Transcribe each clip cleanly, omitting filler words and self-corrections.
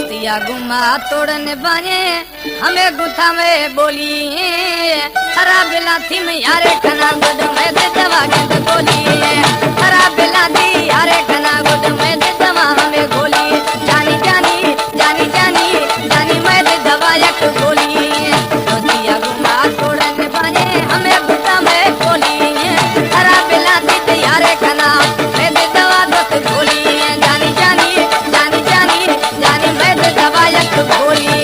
दोस्तिया गुमा तोड़ने बाने हमें गुथा में बोली हरा बेला थी में यारे कना गुड में दे दवा के गोली हरा बेला थी यारे कना गुड में दे दवा हमें गोली जानी जानी जानी जानी जानी मैं दे दवा एक गोली दोस्तिया गुमा तोड़ने बाने हमें गुथा में बोली हरा बेला थी यारे कना मैं दे दवा दोस्त गोली जानी जानी जानी जानी जानी मैं दे दवा एक गोली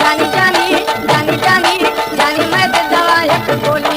जानी जानी जानी मैं दवा एक गोली